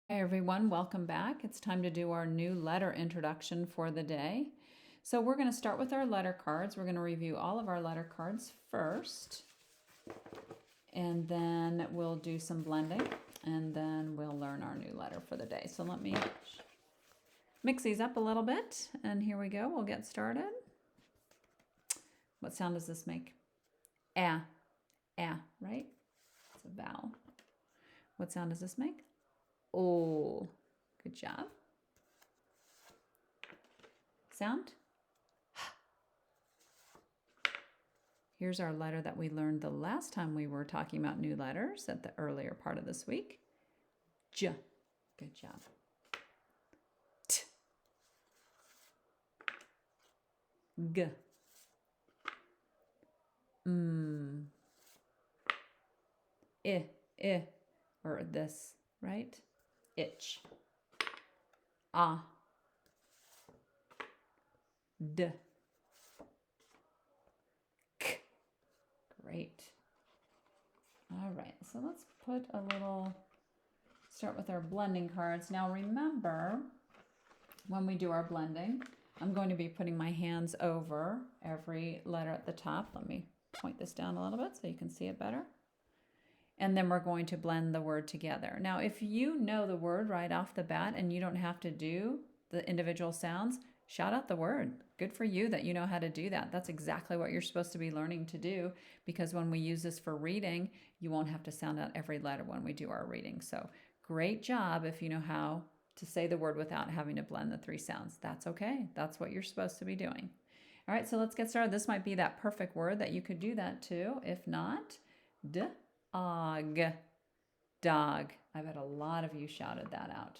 Hi everyone, welcome back. It's time to do our new letter introduction for the day. So we're going to start with our letter cards. We're going to review all of our letter cards first, and then we'll do some blending, and then we'll learn our new letter for the day. So let me mix these up a little bit, and here we go. We'll get started. What sound does this make? Ah, right? It's a vowel. What sound does this make? Oh, good job. Sound? Here's our letter that we learned the last time we were talking about new letters at the earlier part of this week. J. Good job. T. G. I, or this, right? Itch. Ah. D. K. Great. All right, so let's start with our blending cards. Now remember, when we do our blending, I'm going to be putting my hands over every letter at the top. Let me point this down a little bit so you can see it better. And then we're going to blend the word together. Now, if you know the word right off the bat and you don't have to do the individual sounds, shout out the word. Good for you that you know how to do that. That's exactly what you're supposed to be learning to do, because when we use this for reading, you won't have to sound out every letter when we do our reading. So great job if you know how to say the word without having to blend the three sounds. That's okay. That's what you're supposed to be doing. All right, so let's get started. This might be that perfect word that you could do that too. If not, dog. Dog. I bet a lot of you shouted that out.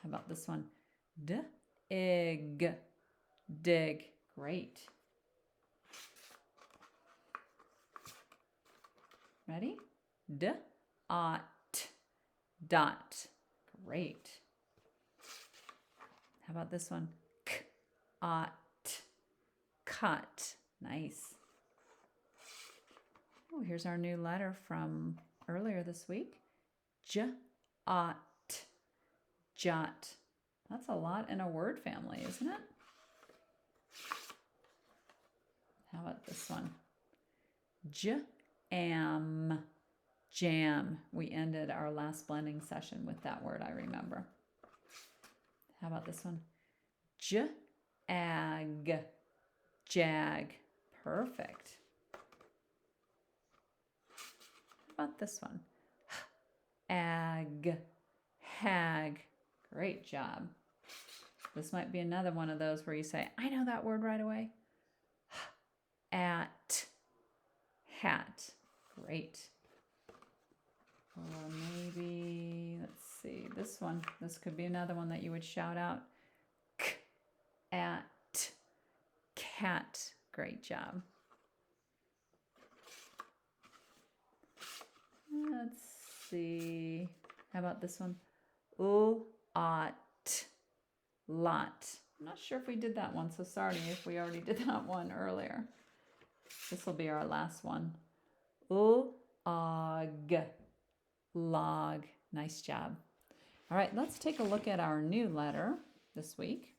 How about this one? Dig. Dig. Great. Ready? Dot. Dot. Great. How about this one? Ot. Cut. Nice. Oh, here's our new letter from earlier this week. Jot. Jot. That's a lot in a word family, isn't it? How about this one? Jam. Jam. We ended our last blending session with that word, I remember. How about this one? Jag. Jag. Perfect. How about this one? Ag. Hag. Great job. This might be another one of those where you say, I know that word right away. At. Hat. Great. Or maybe, let's see, this one. This could be another one that you would shout out. At. Cat. Great job. Let's see. How about this one? Lot. Lot. I'm not sure if we did that one, so sorry if we already did that one earlier. This will be our last one. Og. Log. Nice job. All right, let's take a look at our new letter this week.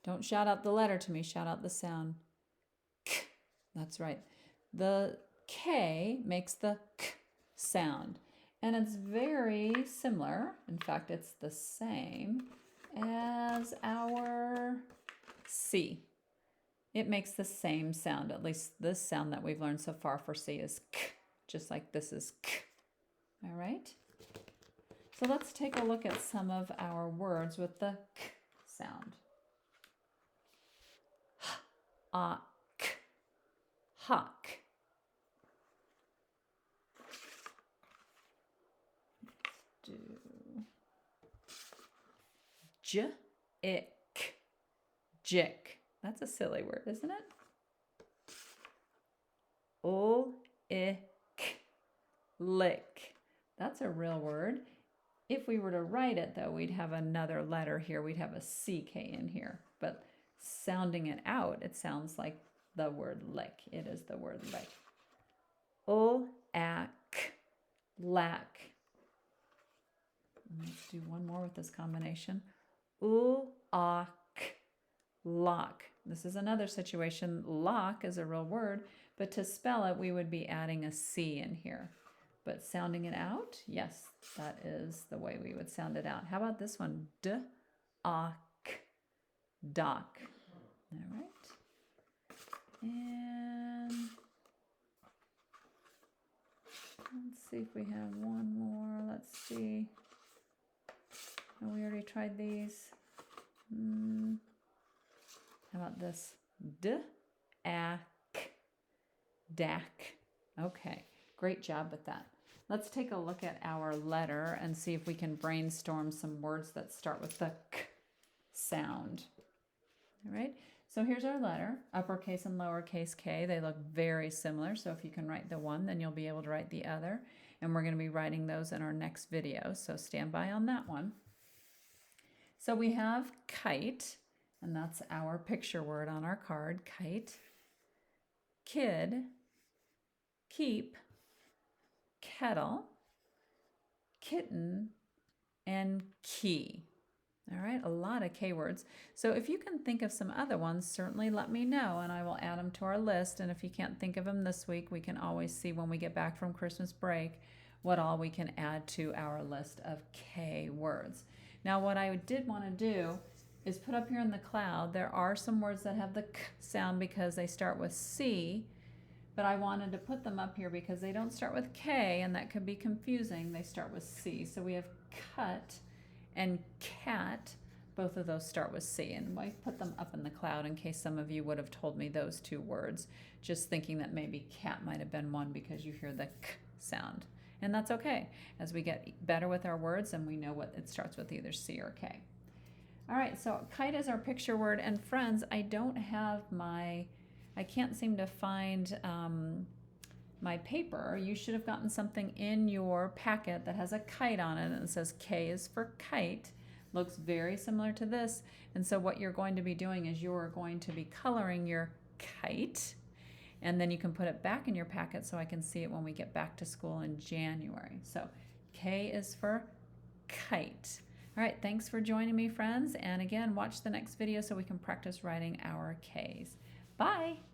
Don't shout out the letter to me, shout out the sound. K. That's right. The K makes the K sound. And it's very similar. In fact, it's the same as our C. It makes the same sound. At least this sound that we've learned so far for C is K, just like this is K. All right? So let's take a look at some of our words with the K sound. Hawk. Hawk. Do J-ick. Jick. That's a silly word, isn't it? O-ick. Lick. That's a real word. If we were to write it, though, we'd have another letter here. We'd have a CK in here. But sounding it out, it sounds like the word lick. It is the word lick. O-ack. Lack. Let's do one more with this combination. Lock. Lock. This is another situation. Lock is a real word, but to spell it, we would be adding a C in here. But sounding it out, yes, that is the way we would sound it out. How about this one? D-ock. Dock. All right. And let's see if we have one more. Let's see. Oh, we already tried these. How about this? D-ack. Dack. Okay, great job with that. Let's take a look at our letter and see if we can brainstorm some words that start with the k sound. All right, so here's our letter, uppercase and lowercase k. They look very similar, so if you can write the one, then you'll be able to write the other. And we're going to be writing those in our next video, so stand by on that one. So we have kite, and that's our picture word on our card, kite. Kid, keep, kettle, kitten, and key. All right, a lot of K words. So if you can think of some other ones, certainly let me know and I will add them to our list. And if you can't think of them this week, we can always see when we get back from Christmas break what all we can add to our list of K words. Now, what I did want to do is put up here in the cloud, there are some words that have the K sound because they start with C, but I wanted to put them up here because they don't start with K, and that could be confusing. They start with C. So we have cut and cat. Both of those start with C, and I put them up in the cloud in case some of you would have told me those two words, just thinking that maybe cat might have been one because you hear the K sound. And that's okay, as we get better with our words and we know what it starts with, either C or K. All right, so kite is our picture word, and friends, I can't seem to find my paper. You should have gotten something in your packet that has a kite on it, and it says K is for kite. Looks very similar to this, and so what you're going to be doing is you're going to be coloring your kite, and then you can put it back in your packet so I can see it when we get back to school in January. So K is for kite. All right, thanks for joining me, friends, and again, watch the next video so we can practice writing our Ks. Bye!